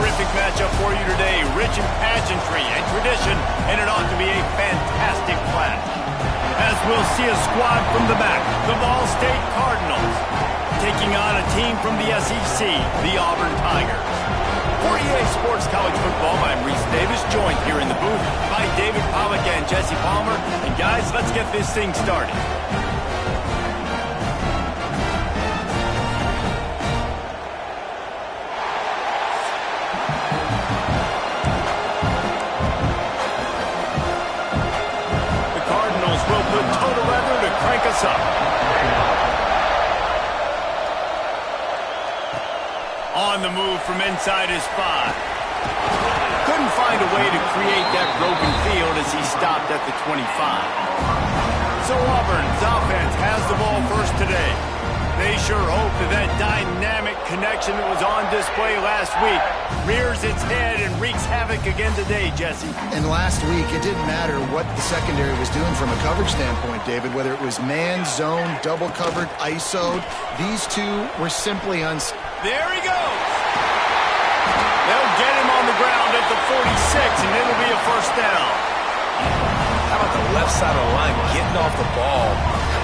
terrific matchup for you today. Rich in pageantry and tradition, and it ought to be a fantastic clash. As we'll see a squad from the back, the Ball State Cardinals, taking on a team from the SEC, the Auburn Tigers. For EA Sports College Football, I'm Reese Davis, joined here in the booth by David Pollack and Jesse Palmer. And guys, let's get this thing started. Crank us up. On the move from inside his 5. Couldn't find a way to create that broken field as he stopped at the 25. So Auburn's offense has the ball first today. They sure hope that dynamic connection that was on display last week rears its head and wreaks havoc again today, Jesse. And last week, it didn't matter what the secondary was doing from a coverage standpoint, David, whether it was man, zone, double covered, ISO'd. These two were simply There he goes! They'll get him on the ground at the 46, and it'll be a first down. How about the left side of the line getting off the ball,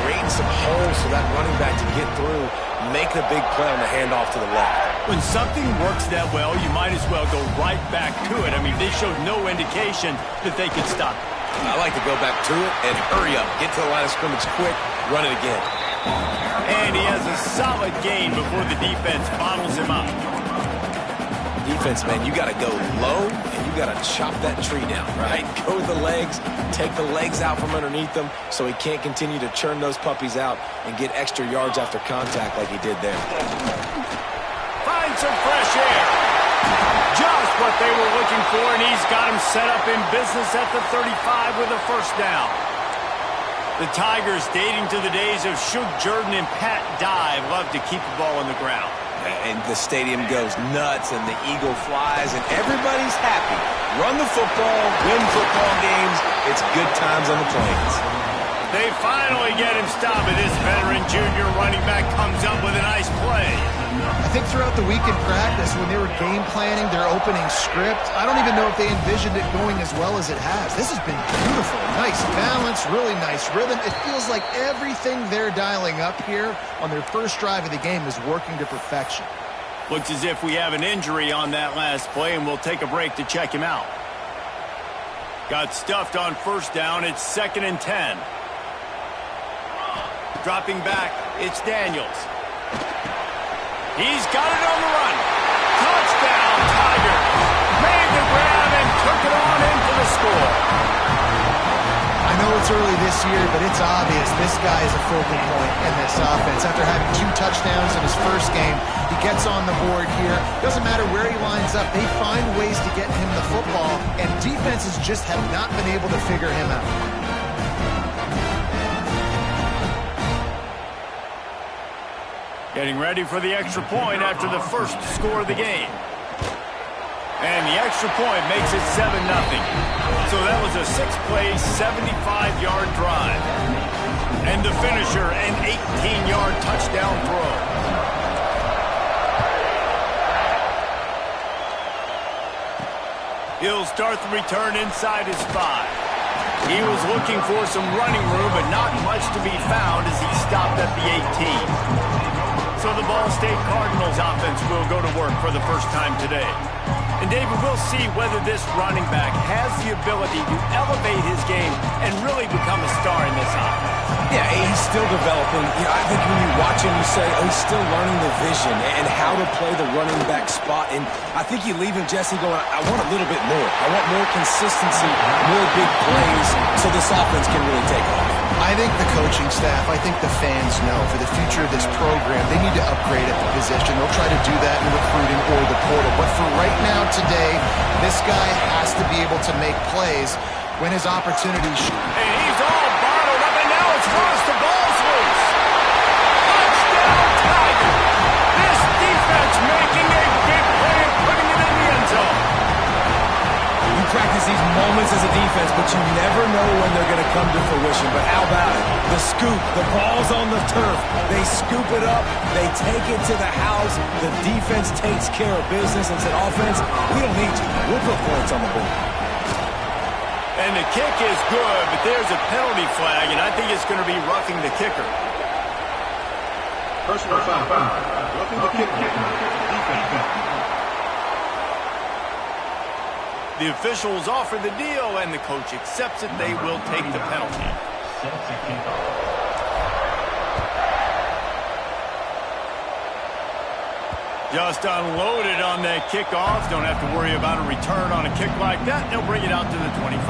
creating some holes for that running back to get through, make a big play on the handoff to the left. When something works that well, you might as well go right back to it. I mean, they showed no indication that they could stop it. I like to go back to it and hurry up. Get to the line of scrimmage quick, run it again. And he has a solid gain before the defense bottles him up. Defense, man, you got to go low and you got to chop that tree down, right? Go with the legs, take the legs out from underneath them so he can't continue to churn those puppies out and get extra yards after contact like he did there. Find some fresh air. Just what they were looking for, and he's got him set up in business at the 35 with a first down. The Tigers, dating to the days of Shug Jordan and Pat Dye, love to keep the ball on the ground. And the stadium goes nuts, and the eagle flies, and everybody's happy. Run the football, win football games. It's good times on the plains. They finally get him stopped, and this veteran junior running back comes up with a nice play. I think throughout the week in practice, when they were game planning their opening script, I don't even know if they envisioned it going as well as it has. This has been beautiful. Nice balance, really nice rhythm. It feels like everything they're dialing up here on their first drive of the game is working to perfection. Looks as if we have an injury on that last play, and we'll take a break to check him out. Got stuffed on first down. It's 2nd and 10. Dropping back, it's Daniels. He's got it on the run. Touchdown, Tigers. Made the grab and took it on in for the score. I know it's early this year, but it's obvious this guy is a focal point in this offense. After having 2 touchdowns in his first game, he gets on the board here. Doesn't matter where he lines up. They find ways to get him the football, and defenses just have not been able to figure him out. Getting ready for the extra point after the first score of the game. And the extra point makes it 7-0. So that was a 6-play, 75-yard drive. And the finisher, an 18-yard touchdown throw. He'll start the return inside his 5. He was looking for some running room, but not much to be found as he stopped at the 18. So the Ball State Cardinals offense will go to work for the first time today. And David, we'll see whether this running back has the ability to elevate his game and really become a star in this offense. Yeah, he's still developing. I think when you watch him, you say, oh, he's still learning the vision and how to play the running back spot. And I think you leave him, Jesse, going, I want a little bit more. I want more consistency, more big plays so this offense can really take off. I think the coaching staff, I think the fans know for the future of this program, they need to upgrade at the position. They'll try to do that in recruiting or the portal. But for right now, today, this guy has to be able to make plays when his opportunities shoot. And he's all bottled up, and now it's lost. The ball's loose. Touchdown, Tiger. This defense making a big play and putting it in the end zone. You practice these moments as a defense, but you never know when they're going to come to fruition. But how about it? The scoop, the ball's on the turf. They scoop it up, they take it to the house. The defense takes care of business and said, offense, we don't need you. We'll put points on the board. And the kick is good, but there's a penalty flag, and I think it's going to be roughing the kicker. Personal foul. Roughing the kicker. The officials offer the deal, and the coach accepts it. They will take the penalty. Just unloaded on that kickoff. Don't have to worry about a return on a kick like that. They'll bring it out to the 25.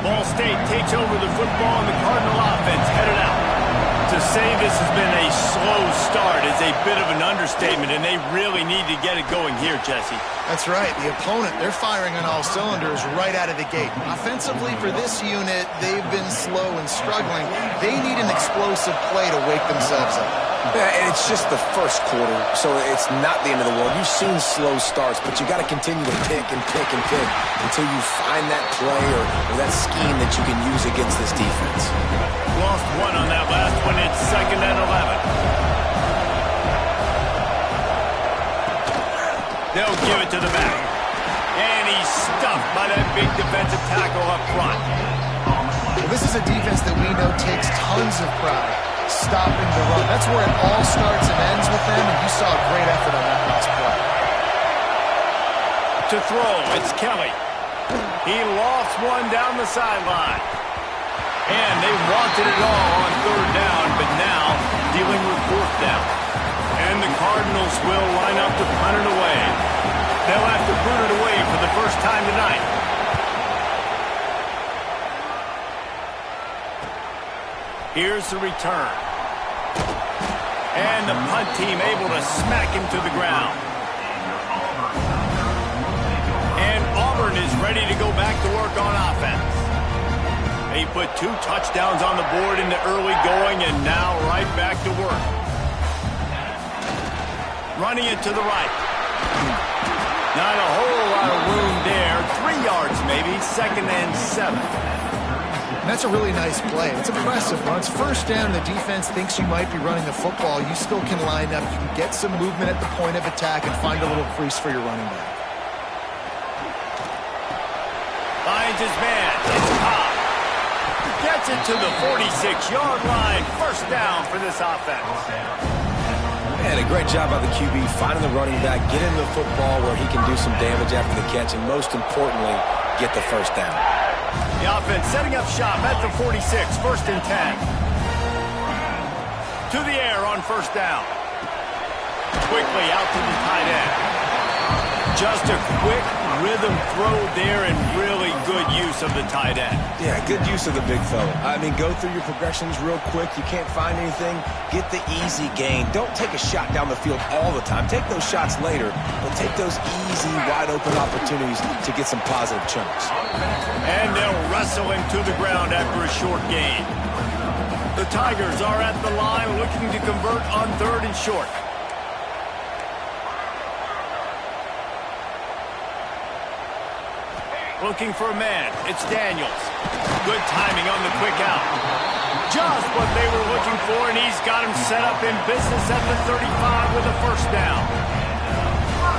Ball State takes over the football, and the Cardinal offense headed out. To say this has been a slow start is a bit of an understatement, and they really need to get it going here, Jesse. That's right. The opponent, they're firing on all cylinders right out of the gate. Offensively, for this unit, they've been slow and struggling. They need an explosive play to wake themselves up. Yeah, and it's just the first quarter, so it's not the end of the world. You've seen slow starts, but you got to continue to pick and pick and pick until you find that play or that scheme that you can use against this defense. Lost one on that last one. It's 2nd and 11. They'll give it to the back. And he's stuffed by that big defensive tackle up front. Well, this is a defense that we know takes tons of pride stopping the run. That's where it all starts and ends with them, and you saw a great effort on that last play. To throw, it's Kelly. He lofts one down the sideline. And they wanted it all on 3rd down, but now dealing with 4th down. And the Cardinals will line up to punt it away. They'll have to put it away for the first time tonight. Here's the return. And the punt team able to smack him to the ground. And Auburn is ready to go back to work on offense. They put 2 touchdowns on the board in the early going, and now right back to work. Running it to the right. Not a whole lot of room there. 3 yards maybe, 2nd and 7. And that's a really nice play. It's impressive. When it's 1st down, the defense thinks you might be running the football. You still can line up. You can get some movement at the point of attack and find a little crease for your running back. Finds his man. It's Cobb. Gets it to the 46-yard line. 1st down for this offense. Man, a great job by the QB finding the running back, getting the football where he can do some damage after the catch, and most importantly, get the 1st down. The offense setting up shop at the 46, 1st and 10. To the air on 1st down. Quickly out to the tight end. Just a quick rhythm throw there and really good use of the tight end. Yeah, good use of the big fella. I mean, go through your progressions real quick. You can't find anything. Get the easy gain. Don't take a shot down the field all the time. Take those shots later, but take those easy, wide-open opportunities to get some positive chunks. And they'll wrestle him to the ground after a short gain. The Tigers are at the line looking to convert on 3rd and short. Looking for a man. It's Daniels. Good timing on the quick out. Just what they were looking for, and he's got him set up in business at the 35 with a 1st down.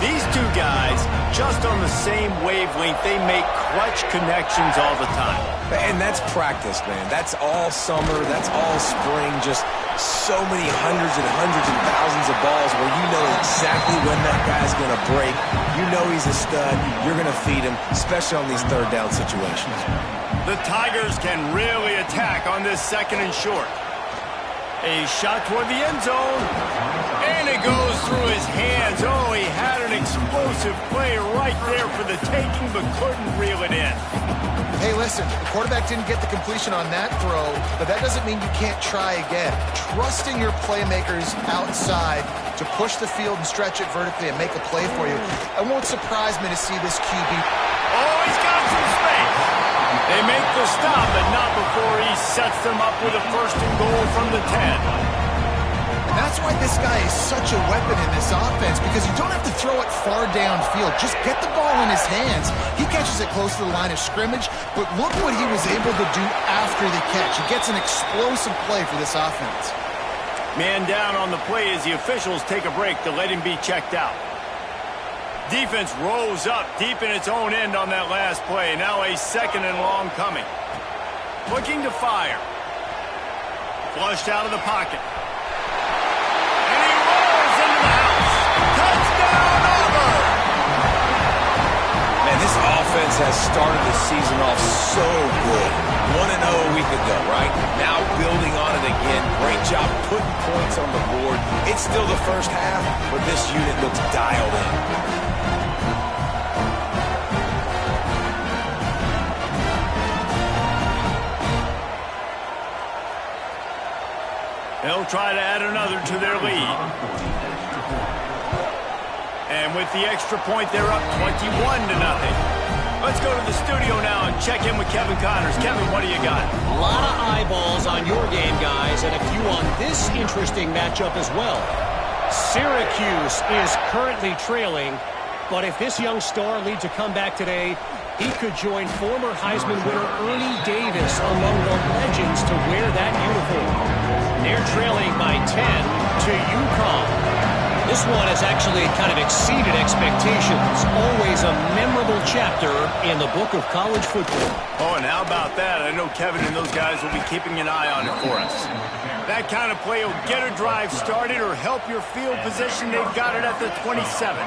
These 2 guys, just on the same wavelength, they make clutch connections all the time. And that's practice, man. That's all summer. That's all spring. Just so many hundreds and thousands of balls where you know exactly when that guy's going to break. You know he's a stud. You're going to feed him, especially on these 3rd down situations. The Tigers can really attack on this 2nd and short. A shot toward the end zone. And it goes through his hands. Oh, he had an explosive play right there for the taking, but couldn't reel it in. Hey, listen, the quarterback didn't get the completion on that throw, but that doesn't mean you can't try again. Trusting your playmakers outside to push the field and stretch it vertically and make a play for you. It won't surprise me to see this QB. Oh, he's got some space. They make the stop, but not before he sets them up with a 1st and goal from the 10. And that's why this guy is such a weapon in this offense, because you don't have to throw it far downfield. Just get the ball in his hands. He catches it close to the line of scrimmage, but look what he was able to do after the catch. He gets an explosive play for this offense. Man down on the play as the officials take a break to let him be checked out. Defense rolls up deep in its own end on that last play. Now a 2nd and long coming. Looking to fire. Flushed out of the pocket. And he rolls into the house. Touchdown, Auburn! Man, this offense has started the season off so good. 1-0 a week ago, right? Now building on it again. Great job putting points on the board. It's still the first half, but this unit looks dialed in. They'll try to add another to their lead. And with the extra point, they're up 21-0. Let's go to the studio now and check in with Kevin Connors. Kevin, what do you got? A lot of eyeballs on your game, guys, and a few on this interesting matchup as well. Syracuse is currently trailing, but if this young star leads a comeback today, he could join former Heisman winner Ernie Davis among the legends to wear that uniform. They're trailing by 10 to UConn. This one has actually kind of exceeded expectations. Always a memorable chapter in the book of college football. Oh, and how about that? I know Kevin and those guys will be keeping an eye on it for us. That kind of play will get a drive started or help your field position. They've got it at the 27.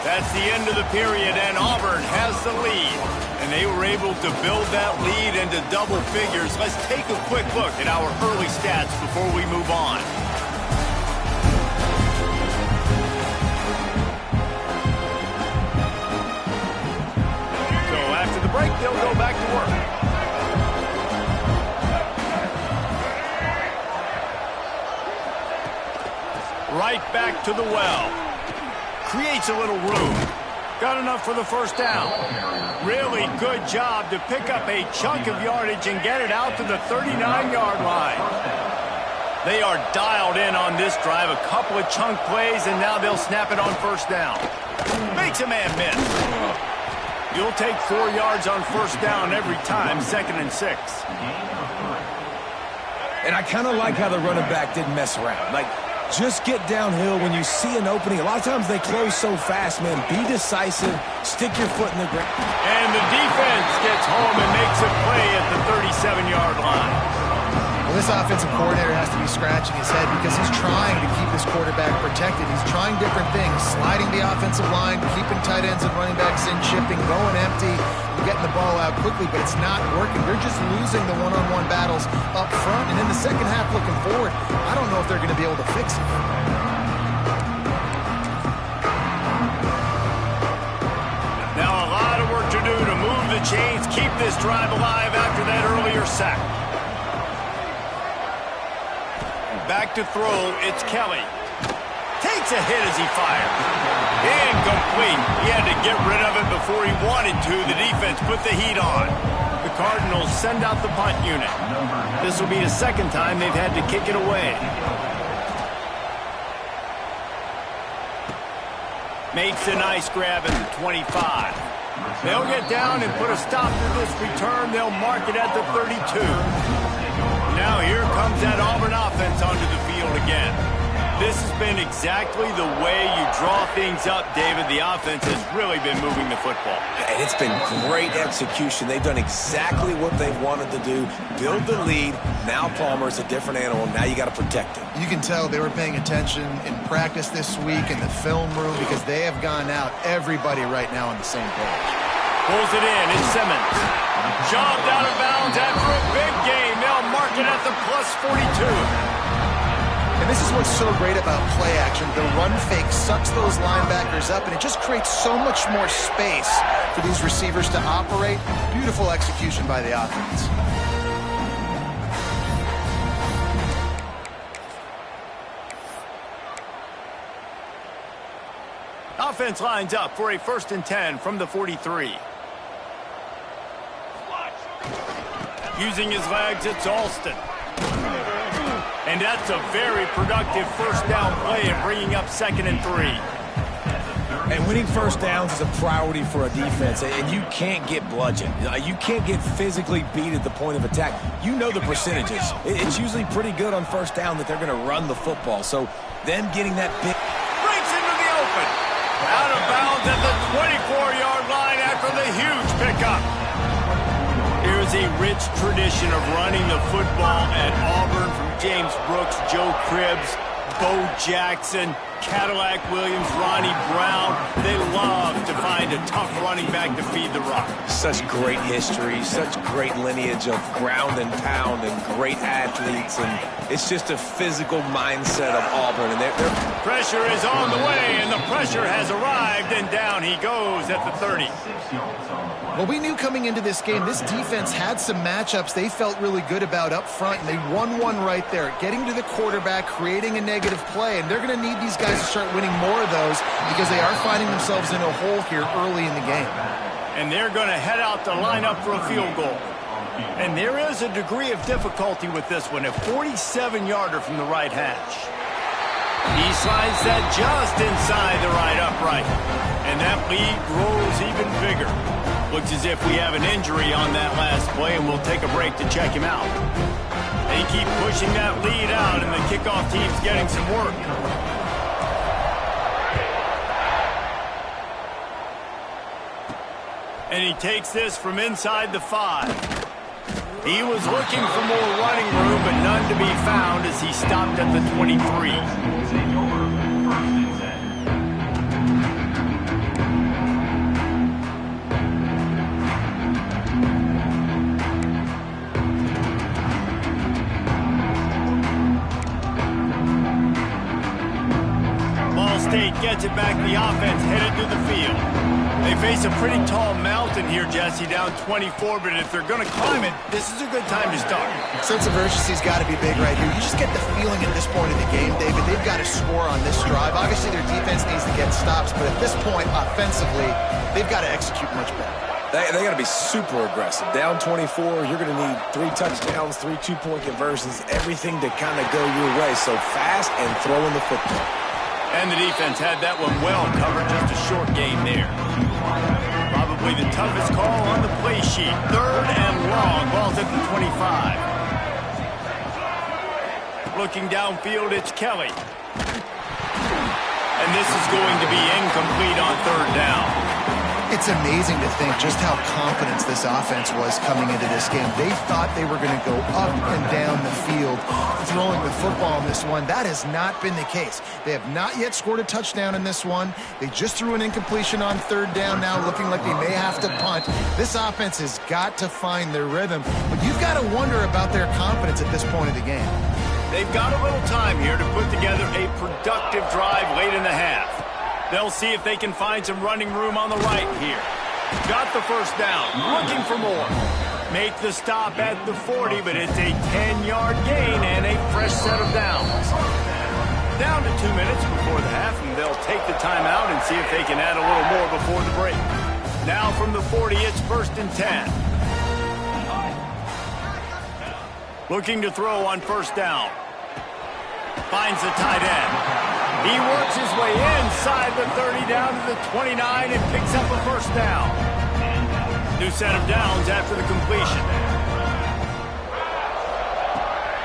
That's the end of the period, and Auburn has the lead. And they were able to build that lead into double figures. Let's take a quick look at our early stats before we move on. So after the break, they'll go back to work. Right back to the well. Creates a little room. Got enough for the first down. Really good job to pick up a chunk of yardage and get it out to the 39-yard line. They are dialed in on this drive. A couple of chunk plays, and now they'll snap it on first down. Makes a man miss. You'll take 4 yards on first down every time, 2nd and 6. And I kind of like how the running back didn't mess around. Just get downhill when you see an opening. A lot of times they close so fast, man. Be decisive. Stick your foot in the ground. And the defense gets home and makes a play at the 37-yard line. Well, this offensive coordinator has to be scratching his head because he's trying to keep his quarterback protected. He's trying different things, sliding the offensive line, keeping tight ends and running backs in, shifting, going empty, and getting the ball out quickly, but it's not working. They're just losing the one-on-one battles up front, and in the second half looking forward, I don't know if they're going to be able to fix it. Now a lot of work to do to move the chains, keep this drive alive after that earlier sack. Back to throw, it's Kelly. Takes a hit as he fires. Incomplete. He had to get rid of it before he wanted to. The defense put the heat on. The Cardinals send out the punt unit. This will be the second time they've had to kick it away. Makes a nice grab at the 25. They'll get down and put a stop to this return. They'll mark it at the 32. Now here comes that Auburn offense onto the field again. This has been exactly the way you draw things up, David. The offense has really been moving the football. And it's been great execution. They've done exactly what they've wanted to do. Build the lead. Now Palmer's a different animal. Now you got to protect him. You can tell they were paying attention in practice this week in the film room because they have gone out, everybody right now on the same page. Pulls it in. It's Simmons. Shoved out of bounds after a big game. They'll mark it at the plus 42. And this is what's so great about play action. The run fake sucks those linebackers up, and it just creates so much more space for these receivers to operate. Beautiful execution by the offense. Offense lines up for a 1st and 10 from the 43. Using his legs, it's Alston. And that's a very productive first down play and bringing up 2nd and 3. And winning first downs is a priority for a defense, and you can't get bludgeoned. You can't get physically beat at the point of attack. You know the percentages. It's usually pretty good on first down that they're going to run the football. So them getting that big... Breaks into the open. Out of bounds at the 24-yard line after the huge pickup. Here's a rich tradition of running the football at Auburn from James Brooks, Joe Cribbs, Bo Jackson, Cadillac Williams, Ronnie Brown. They love to find a tough running back to feed the rock. Such great history, such great lineage of ground and pound and great athletes, and it's just a physical mindset of Auburn. And pressure is on the way, and the pressure has arrived, and down he goes at the 30. Well, we knew coming into this game, this defense had some matchups they felt really good about up front, and they won one right there, getting to the quarterback, creating a negative play, and they're going to need these guys to start winning more of those because they are finding themselves in a hole here early in the game. And they're going to head out to line up for a field goal. And there is a degree of difficulty with this one, a 47-yarder from the right hash. He slides that just inside the right upright, and that lead grows even bigger. Looks as if we have an injury on that last play, and we'll take a break to check him out. They keep pushing that lead out, and the kickoff team's getting some work. And he takes this from inside the 5. He was looking for more running room, but none to be found as he stopped at the 23. State gets it back. The offense headed to the field. They face a pretty tall mountain here, Jesse, down 24, but if they're going to climb it, this is a good time to start. Sense of urgency's got to be big right here. You just get the feeling at this point of the game, David, they've got to score on this drive. Obviously, their defense needs to get stops, but at this point, offensively, they've got to execute much better. They got to be super aggressive. Down 24, you're going to need 3 touchdowns, 3 two-point conversions, everything to kind of go your way. So fast and throwing the football. And the defense had that one well covered, just a short game there. Probably the toughest call on the play sheet. 3rd and long, ball's at the 25. Looking downfield, it's Kelly. And this is going to be incomplete on 3rd down. It's amazing to think just how confident this offense was coming into this game. They thought they were going to go up and down the field throwing the football in this one. That has not been the case. They have not yet scored a touchdown in this one. They just threw an incompletion on 3rd down now, looking like they may have to punt. This offense has got to find their rhythm, but you've got to wonder about their confidence at this point of the game. They've got a little time here to put together a productive drive late in the half. They'll see if they can find some running room on the right here. Got the first down, looking for more. Make the stop at the 40, but it's a 10-yard gain and a fresh set of downs. Down to 2 minutes before the half, and they'll take the timeout and see if they can add a little more before the break. Now from the 40, it's 1st and 10. Looking to throw on 1st down. Finds the tight end. He works his way inside the 30 down to the 29 and picks up a first down. New set of downs after the completion.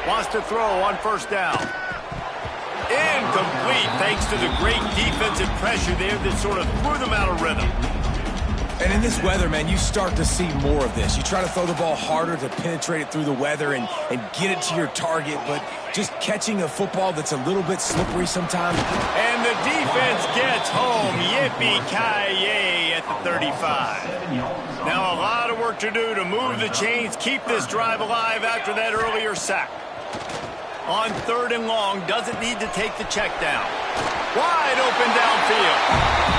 Wants to throw on 1st down. Incomplete thanks to the great defensive pressure there that sort of threw them out of rhythm. And in this weather, man, you start to see more of this. You try to throw the ball harder to penetrate it through the weather and get it to your target, but just catching a football that's a little bit slippery sometimes. And the defense gets home. Yippee-ki-yay at the 35. Now a lot of work to do to move the chains, keep this drive alive after that earlier sack. On 3rd and long, doesn't need to take the check down. Wide open downfield.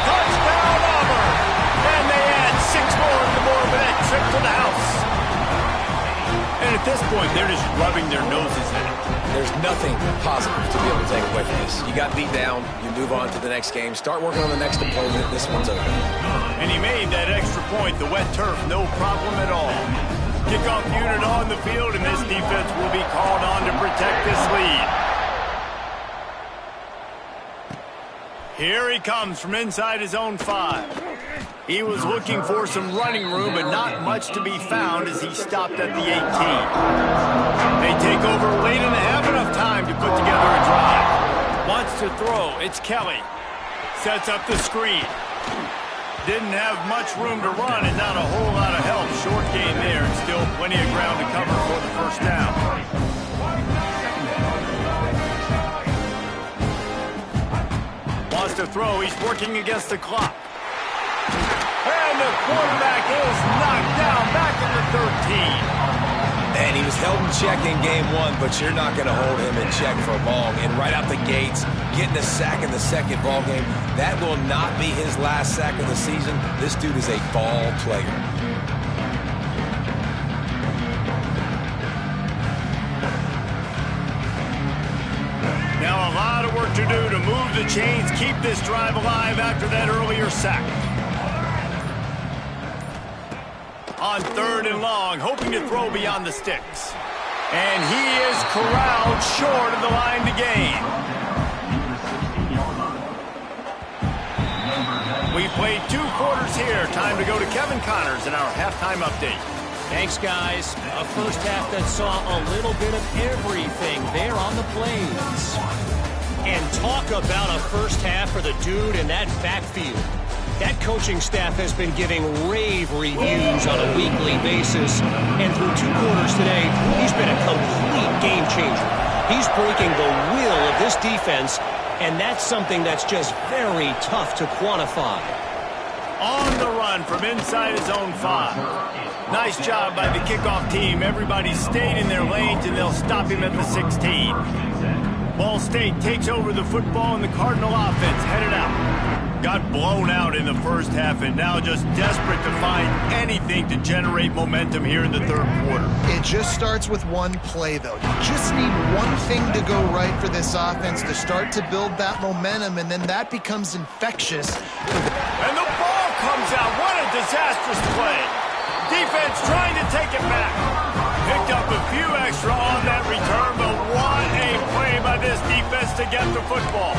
Touchdown Auburn! And they add 6 more to the board with that trip to the house. And at this point, they're just rubbing their noses in it. There's nothing positive to be able to take away from this. You got beat down, you move on to the next game, start working on the next opponent. This one's over. And he made that extra point, the wet turf, no problem at all. Kickoff unit on on the field, and this defense will be called on to protect this lead. Here he comes from inside his own 5. He was looking for some running room, but not much to be found as he stopped at the 18. They take over late in the half, enough time to put together a drive. Wants to throw, it's Kelly. Sets up the screen. Didn't have much room to run and not a whole lot of help. Short gain there and still plenty of ground to cover for the first down. Wants to throw, he's working against the clock. And the quarterback is knocked down back in the 13. And he was held in check in game 1, but you're not going to hold him in check for long. And right out the gates, getting a sack in the second ball game, that will not be his last sack of the season. This dude is a ball player. Now a lot of work to do to move the chains, keep this drive alive after that earlier sack. On 3rd and long, hoping to throw beyond the sticks. And he is corralled short of the line to gain. We played 2 quarters here. Time to go to Kevin Connors in our halftime update. Thanks, guys. A first half that saw a little bit of everything there on the plains. And talk about a first half for the dude in that backfield. That coaching staff has been giving rave reviews on a weekly basis. And through 2 quarters today, he's been a complete game changer. He's breaking the will of this defense, and that's something that's just very tough to quantify. On the run from inside his own 5. Nice job by the kickoff team. Everybody stayed in their lanes, and they'll stop him at the 16. Ball State takes over the football, and the Cardinal offense headed out. Got blown out in the first half and now just desperate to find anything to generate momentum here in the 3rd quarter. It just starts with one play, though. You just need one thing to go right for this offense to start to build that momentum, and then that becomes infectious. And the ball comes out. What a disastrous play. Defense trying to take it back. Picked up a few extra on that return, but what a play by this defense to get the football.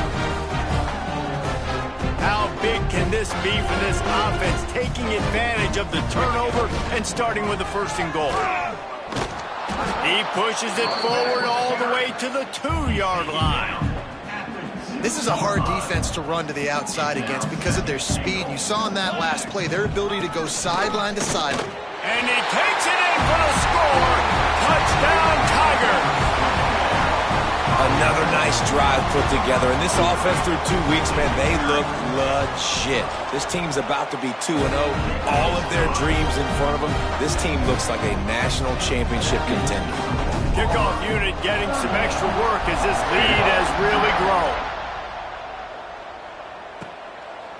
How big can this be for this offense, taking advantage of the turnover and starting with the 1st and goal? He pushes it forward all the way to the 2-yard line. This is a hard defense to run to the outside against because of their speed. You saw in that last play their ability to go sideline to sideline. And he takes it in for the score. Touchdown, Tiger. Another nice drive put together. And this offense through 2 weeks, man, they look legit. This team's about to be 2-0. All of their dreams in front of them. This team looks like a national championship contender. Kickoff unit getting some extra work as this lead has really grown.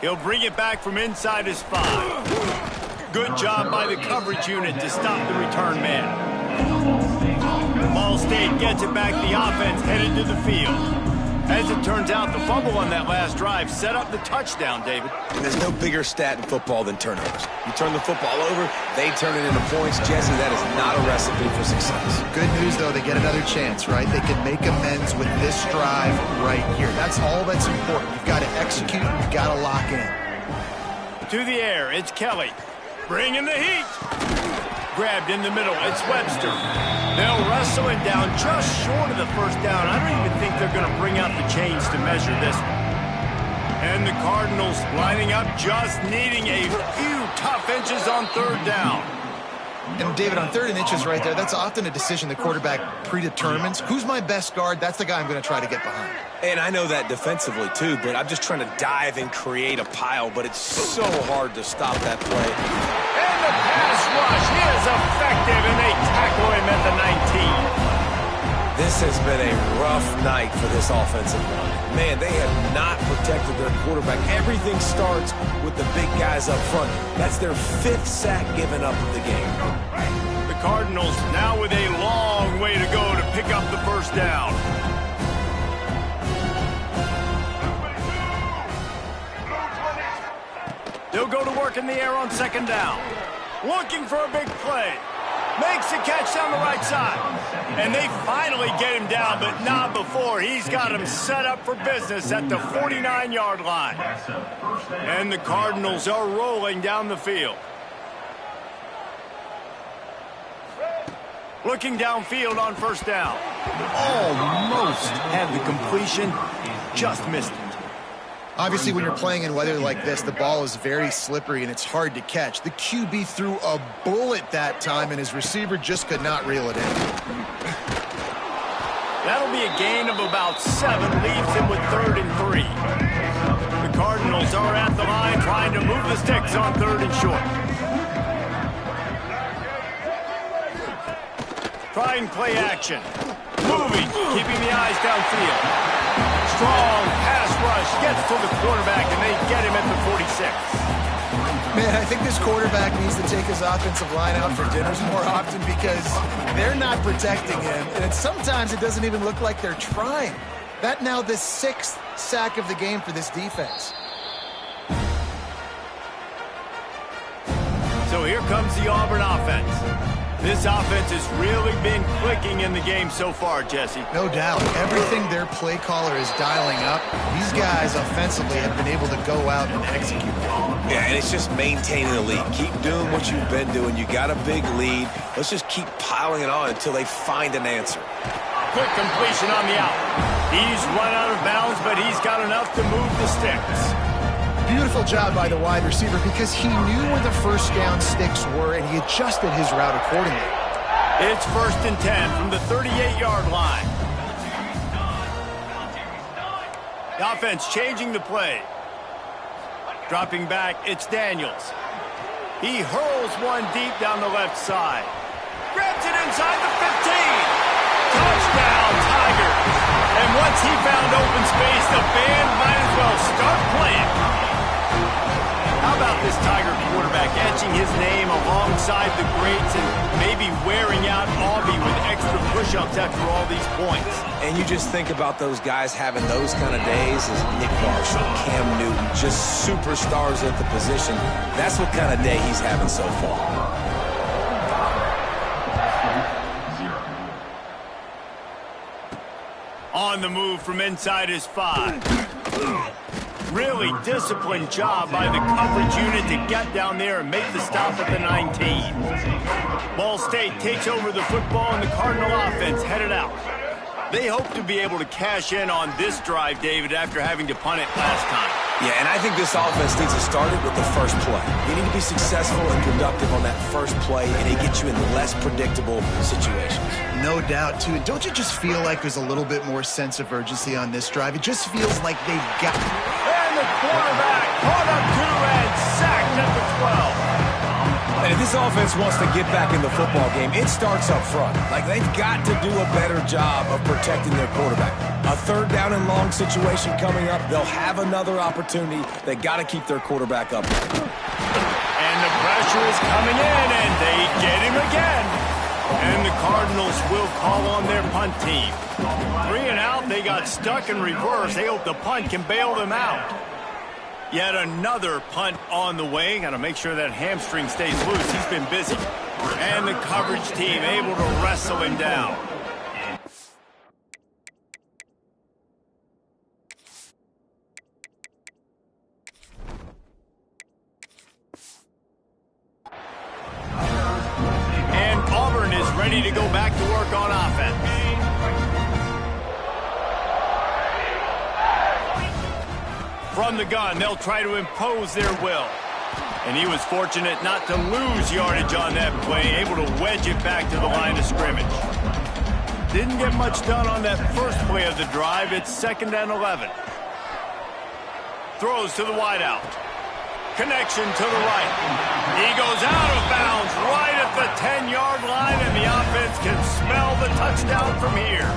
He'll bring it back from inside his 5. Good job by the coverage unit to stop the return man. Ball State gets it back. The offense headed to the field. As it turns out, the fumble on that last drive set up the touchdown, David. And there's no bigger stat in football than turnovers. You turn the football over, they turn it into points. Jesse, that is not a recipe for success. Good news, though, they get another chance, right? They can make amends with this drive right here. That's all that's important. You've got to execute. You've got to lock in. To the air, it's Kelly. Bringing the heat. Grabbed in the middle, it's Webster. They'll wrestle it down just short of the 1st down. I don't even think they're going to bring out the chains to measure this one. And the Cardinals lining up, just needing a few tough inches on 3rd down. And David, on 3rd and inches right there, that's often a decision the quarterback predetermines. Who's my best guard? That's the guy I'm going to try to get behind. And I know that defensively, too, but I'm just trying to dive and create a pile, but it's so hard to stop that play. And the pass rush is effective, and they tackle him at the 19. This has been a rough night for this offensive line. Man, they have not protected their quarterback. Everything starts with the big guys up front. That's their 5th sack given up of the game. The Cardinals now with a long way to go to pick up the 1st down. They'll go to work in the air on 2nd down. Looking for a big play. Makes makes the catch down the right side. And they finally get him down, but not before. He's got him set up for business at the 49-yard line. And the Cardinals are rolling down the field. Looking downfield on first down. Almost had the completion, just missed it. Obviously, when you're playing in weather like this, the ball is very slippery and it's hard to catch. The QB threw a bullet that time, and his receiver just could not reel it in. That'll be a gain of about 7, leaves him with 3rd and 3. The Cardinals are at the line trying to move the sticks on 3rd and short. Trying play action. Moving, keeping the eyes downfield. Strong pass rush, gets to the quarterback, and they get him at the 46. Man, I think this quarterback needs to take his offensive line out for dinners more often because they're not protecting him, and sometimes it doesn't even look like they're trying. That now the 6th sack of the game for this defense. So here comes the Auburn offense. This offense has really been clicking in the game so far, Jesse. No doubt. Everything their play caller is dialing up, these guys offensively have been able to go out and execute. Yeah, and it's just maintaining the lead. Keep doing what you've been doing. You got a big lead. Let's just keep piling it on until they find an answer. Quick completion on the out. He's run out of bounds, but he's got enough to move the sticks. Beautiful job by the wide receiver because he knew where the first down sticks were and he adjusted his route accordingly. It's 1st and 10 from the 38-yard line. The offense changing the play. Dropping back, it's Daniels. He hurls one deep down the left side. Grabs it inside the 15. Touchdown, Tigers. And once he found open space, the band might as well start playing. How about this Tiger quarterback etching his name alongside the greats and maybe wearing out Aubie with extra push-ups after all these points? And you just think about those guys having those kind of days as Nick Marshall, Cam Newton, just superstars at the position. That's what kind of day he's having so far. On the move from inside his 5. Really disciplined job by the coverage unit to get down there and make the stop at the 19. Ball State takes over the football and the Cardinal offense headed out. They hope to be able to cash in on this drive, David, after having to punt it last time. Yeah, and I think this offense needs to start it with the first play. You need to be successful and productive on that first play, and it gets you in less predictable situations. No doubt, too. And don't you just feel like there's a little bit more sense of urgency on this drive? It just feels like they've got... And the quarterback caught up to and sacked at the 12. And if this offense wants to get back in the football game, it starts up front. Like, they've got to do a better job of protecting their quarterback. A 3rd down and long situation coming up. They'll have another opportunity. They got to keep their quarterback up. And the pressure is coming in, and they get him again. And the Cardinals will call on their punt team. 3 and out, they got stuck in reverse. They hope the punt can bail them out. Yet another punt on the way. Got to make sure that hamstring stays loose. He's been busy. And the coverage team able to wrestle him down. And Auburn is ready to go back to work on offense. From the gun, they'll try to impose their will. And he was fortunate not to lose yardage on that play, able to wedge it back to the line of scrimmage. Didn't get much done on that first play of the drive. It's 2nd and 11. Throws to the wideout. Connection to the right. He goes out of bounds right at the 10-yard line, and the offense can smell the touchdown from here.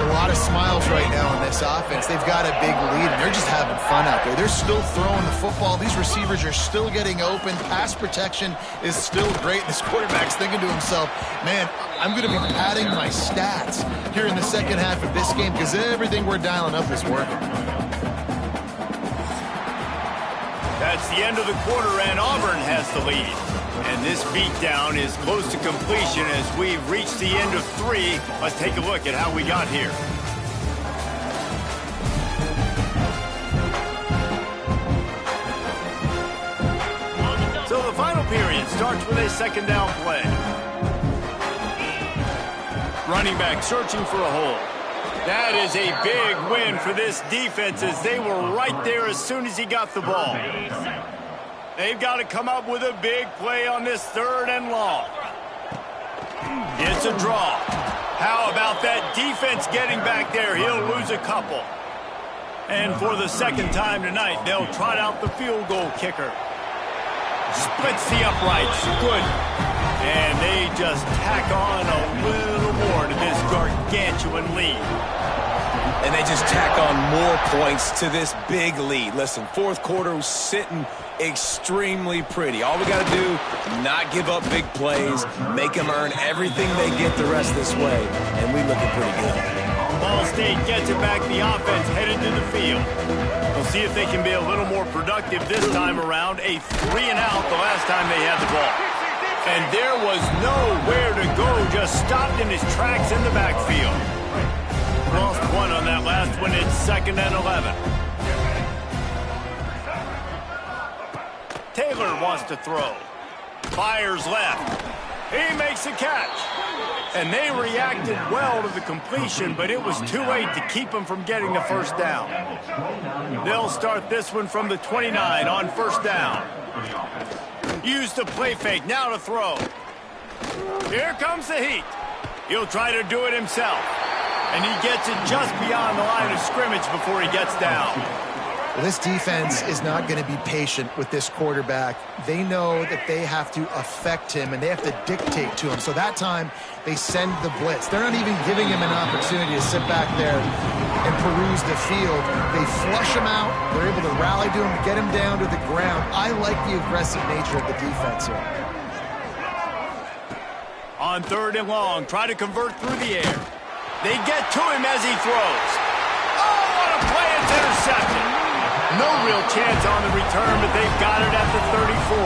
A lot of smiles right now on this offense. They've got a big lead, and they're just having fun out there. They're still throwing the football. These receivers are still getting open. Pass protection is still great. This quarterback's thinking to himself, man, I'm going to be padding my stats here in the second half of this game because everything we're dialing up is working. That's the end of the quarter, and Auburn has the lead. And this beatdown is close to completion as we've reached the end of 3. Let's take a look at how we got here. So the final period starts with a second down play. Running back searching for a hole. That is a big win for this defense as they were right there as soon as he got the ball. They've got to come up with a big play on this 3rd and long. It's a draw. How about that defense getting back there? He'll lose a couple. And for the second time tonight, they'll trot out the field goal kicker. Splits the uprights. Good. And they just tack on a little more to this gargantuan lead. And they just tack on more points to this big lead. Listen, 4th quarter was sitting extremely pretty. All we got to do, not give up big plays, make them earn everything they get the rest this way, and we looking pretty good. Ball State gets it back. The offense headed to the field. We'll see if they can be a little more productive this time around. A 3-and-out the last time they had the ball. And there was nowhere to go, just stopped in his tracks in the backfield. Lost 1 on that last one. It's 2nd and 11. Taylor wants to throw. Fires left. He makes a catch. And they reacted well to the completion, but it was too late to keep them from getting the first down. They'll start this one from the 29 on 1st down. Use the play fake, now to throw. Here comes the heat. He'll try to do it himself. And he gets it just beyond the line of scrimmage before he gets down. Well, this defense is not going to be patient with this quarterback. They know that they have to affect him, and they have to dictate to him. So that time, they send the blitz. They're not even giving him an opportunity to sit back there and peruse the field. They flush him out. They're able to rally to him, get him down to the ground. I like the aggressive nature of the defense here. On 3rd and long, try to convert through the air. They get to him as he throws. Oh, what a play! It's intercepted. No real chance on the return, but they've got it at the 34.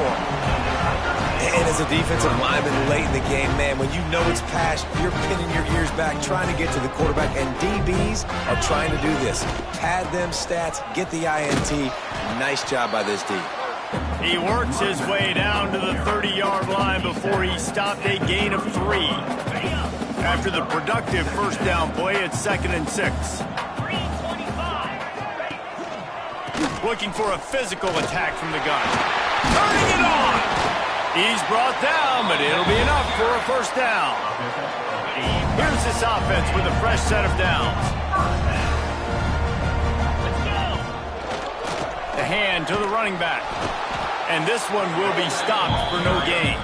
And as a defensive lineman late in the game, man, when you know it's past, you're pinning your ears back, trying to get to the quarterback, and DBs are trying to do this. Pad them stats, get the INT. Nice job by this D. He works his way down to the 30-yard line before he stopped a gain of 3. After the productive first down play, it's 2nd and 6. Looking for a physical attack from the gun. Turning it on! He's brought down, but it'll be enough for a first down. Here's this offense with a fresh set of downs. The hand to the running back. And this one will be stopped for no gain.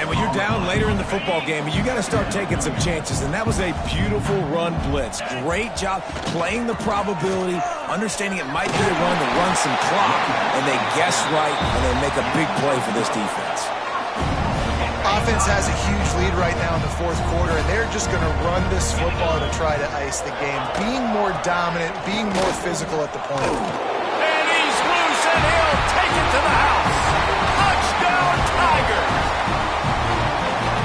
And when you're down later in the football game, you got to start taking some chances. And that was a beautiful run blitz. Great job playing the probability, understanding it might be a run to run some clock. And they guess right, and they make a big play for this defense. Offense has a huge lead right now in the 4th quarter, and they're just going to run this football to try to ice the game. Being more dominant, being more physical at the point. And he's loose, and he'll take it to the house. Touchdown, Tigers!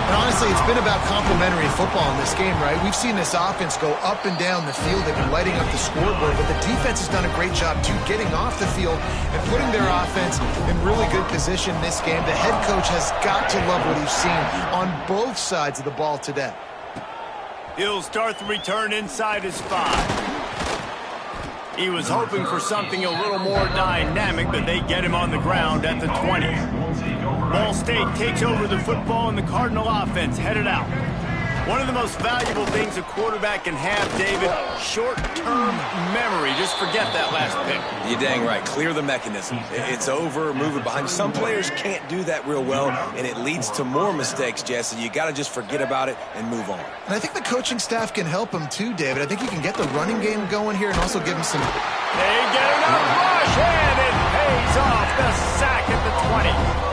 And honestly, it's been about complementary football in this game, right? We've seen this offense go up and down the field. They've been lighting up the scoreboard, but the defense has done a great job, too, getting off the field and putting their offense in really good position in this game. The head coach has got to love what he's seen on both sides of the ball today. He'll start the return inside his 5. He was hoping for something a little more dynamic, but they get him on the ground at the 20. Ball State takes over the football, and the Cardinal offense headed out. One of the most valuable things a quarterback can have, David, short-term memory. Just forget that last pick. You're dang right. Clear the mechanism. It's over, move it behind. Some players can't do that real well, and it leads to more mistakes, Jesse. You got to just forget about it and move on. And I think the coaching staff can help him too, David. I think he can get the running game going here and also give him some... They get enough rush, and it pays off. The sack at the 20.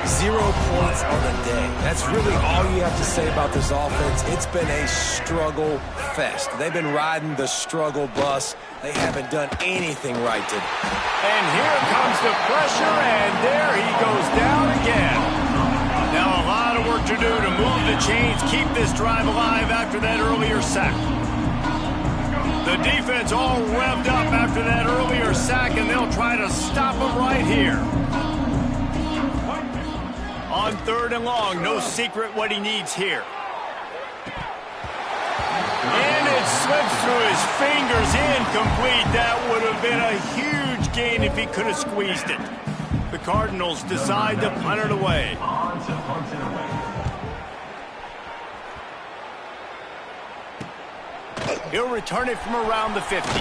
0 points on the day. That's really all you have to say about this offense. It's been a struggle fest. They've been riding the struggle bus. They haven't done anything right today. And here comes the pressure, and there he goes down again. Now a lot of work to do to move the chains, keep this drive alive after that earlier sack. The defense all revved up after that earlier sack, and they'll try to stop him right here. On 3rd and long, no secret what he needs here. And it slips through his fingers, incomplete. That would have been a huge gain if he could have squeezed it. The Cardinals decide to punt it away. He'll return it from around the 50.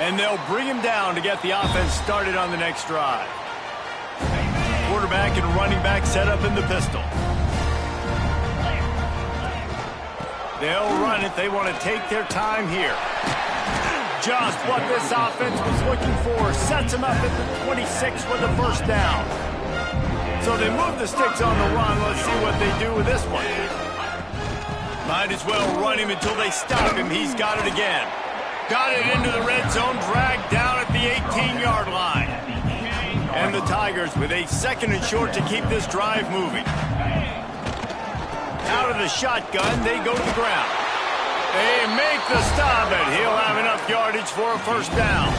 And they'll bring him down to get the offense started on the next drive. Quarterback and running back set up in the pistol. They'll run it. They want to take their time here. Just what this offense was looking for. Sets him up at the 26 for the first down. So they move the sticks on the run. Let's see what they do with this one. Might as well run him until they stop him. He's got it again. Got it into the red zone. Dragged down at the 18-yard line. And the Tigers with a 2nd and short to keep this drive moving. Out of the shotgun, they go to the ground. They make the stop, and he'll have enough yardage for a first down.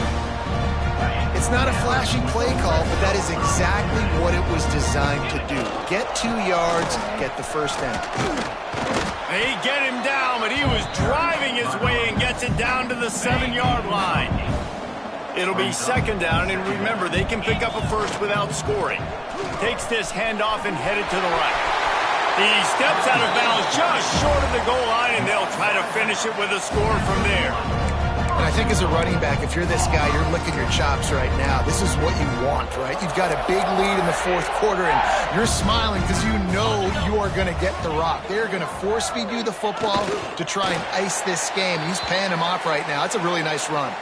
It's not a flashy play call, but that is exactly what it was designed to do. Get 2 yards, get the first down. They get him down, but he was driving his way and gets it down to the 7-yard line. It'll be 2nd down, and remember, they can pick up a first without scoring. Takes this handoff and headed to the right. He steps out of bounds just short of the goal line, and they'll try to finish it with a score from there. And I think as a running back, if you're this guy, you're licking your chops right now. This is what you want, right? You've got a big lead in the 4th quarter, and you're smiling because you know you are going to get the rock. They're going to force feed you the football to try and ice this game. He's paying him off right now. It's a really nice run.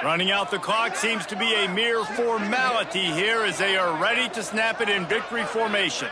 Running out the clock seems to be a mere formality here as they are ready to snap it in victory formation.